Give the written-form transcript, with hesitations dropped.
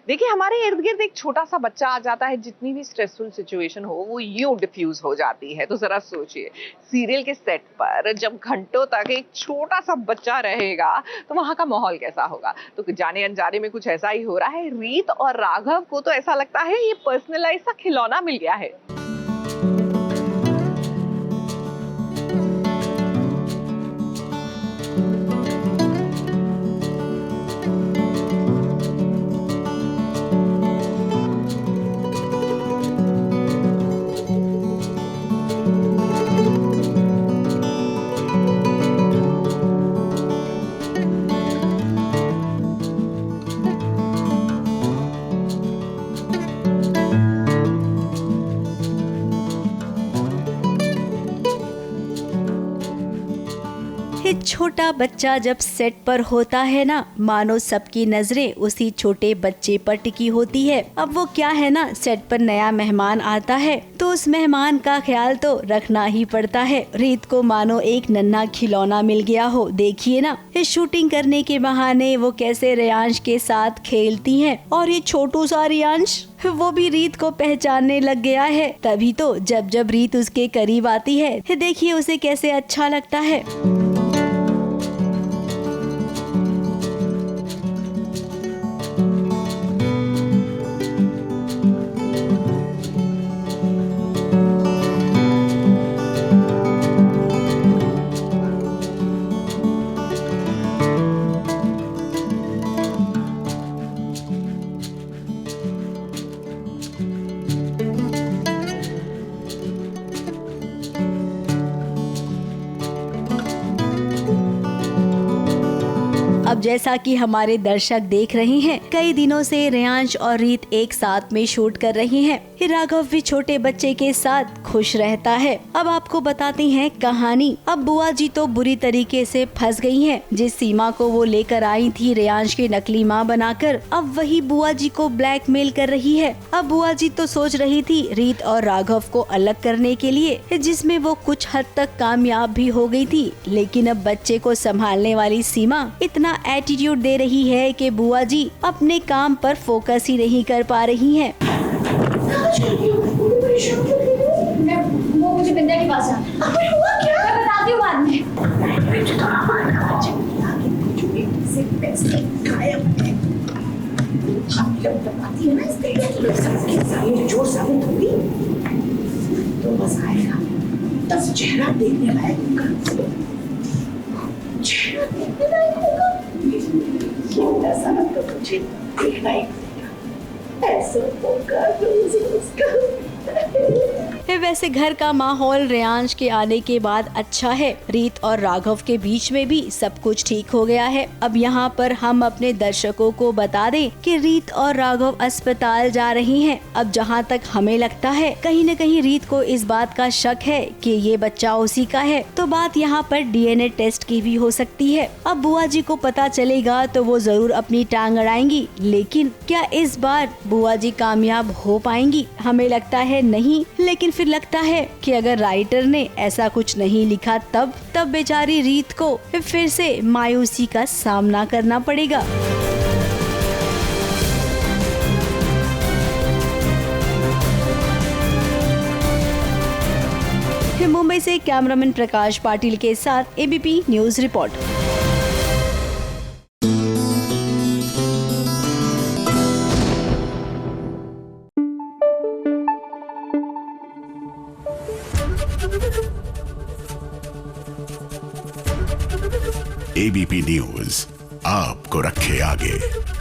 देखिए, हमारे इर्द गिर्द एक छोटा सा बच्चा आ जाता है, जितनी भी स्ट्रेसफुल सिचुएशन हो वो यूं डिफ्यूज हो जाती है। तो जरा सोचिए, सीरियल के सेट पर जब घंटों तक एक छोटा सा बच्चा रहेगा तो वहां का माहौल कैसा होगा। तो जाने अनजाने में कुछ ऐसा ही हो रहा है। रीत और राघव को तो ऐसा लगता है ये पर्सनलाइज सा खिलौना मिल गया है। ये छोटा बच्चा जब सेट पर होता है ना, मानो सबकी नजरें उसी छोटे बच्चे पर टिकी होती है। अब वो क्या है ना, सेट पर नया मेहमान आता है तो उस मेहमान का ख्याल तो रखना ही पड़ता है। रीत को मानो एक नन्हा खिलौना मिल गया हो। देखिए ना, इस शूटिंग करने के बहाने वो कैसे रियांश के साथ खेलती हैं, और ये छोटू सा रियांश वो भी रीत को पहचानने लग गया है। तभी तो जब जब रीत उसके करीब आती है, देखिए उसे कैसे अच्छा लगता है। अब जैसा कि हमारे दर्शक देख रहे हैं, कई दिनों से रियांश और रीत एक साथ में शूट कर रही हैं। राघव भी छोटे बच्चे के साथ खुश रहता है। अब आपको बताते हैं कहानी। अब बुआ जी तो बुरी तरीके से फंस गई हैं। जिस सीमा को वो लेकर आई थी रियांश की नकली माँ बनाकर, अब वही बुआ जी को ब्लैकमेल कर रही है। अब बुआ जी तो सोच रही थी रीत और राघव को अलग करने के लिए, जिसमें वो कुछ हद तक कामयाब भी हो गई थी। लेकिन अब बच्चे को संभालने वाली सीमा इतना एटीट्यूड दे रही है कि बुआ जी अपने काम पर फोकस ही नहीं कर पा रही हैं। वो मुझे बिंदा के पास हुआ क्या? मैं बताती हूँ बाद में। बताती है ना, इसके जोर साबित होगी तो मजा आएगा। बस चेहरा देखने लायक होगा, चेहरा देखने लायक होगा। ये ऐसा तो मुझे देखना ही पड़ेगा। ऐसा होगा तो मुझे उसका। वैसे घर का माहौल रियांश के आने के बाद अच्छा है। रीत और राघव के बीच में भी सब कुछ ठीक हो गया है। अब यहाँ पर हम अपने दर्शकों को बता दें कि रीत और राघव अस्पताल जा रही हैं। अब जहाँ तक हमें लगता है, कहीं न कहीं रीत को इस बात का शक है कि ये बच्चा उसी का है, तो बात यहाँ पर डीएनए टेस्ट की भी हो सकती है। अब बुआ जी को पता चलेगा तो वो जरूर अपनी टांग अड़ाएंगी, लेकिन क्या इस बार बुआ जी कामयाब हो पाएंगी? हमें लगता है नहीं, लेकिन फिर लगता है कि अगर राइटर ने ऐसा कुछ नहीं लिखा तब बेचारी रीत को फिर से मायूसी का सामना करना पड़ेगा। मुंबई से कैमरामैन प्रकाश पाटिल के साथ ABP news report. ABP news आपको रखे आगे।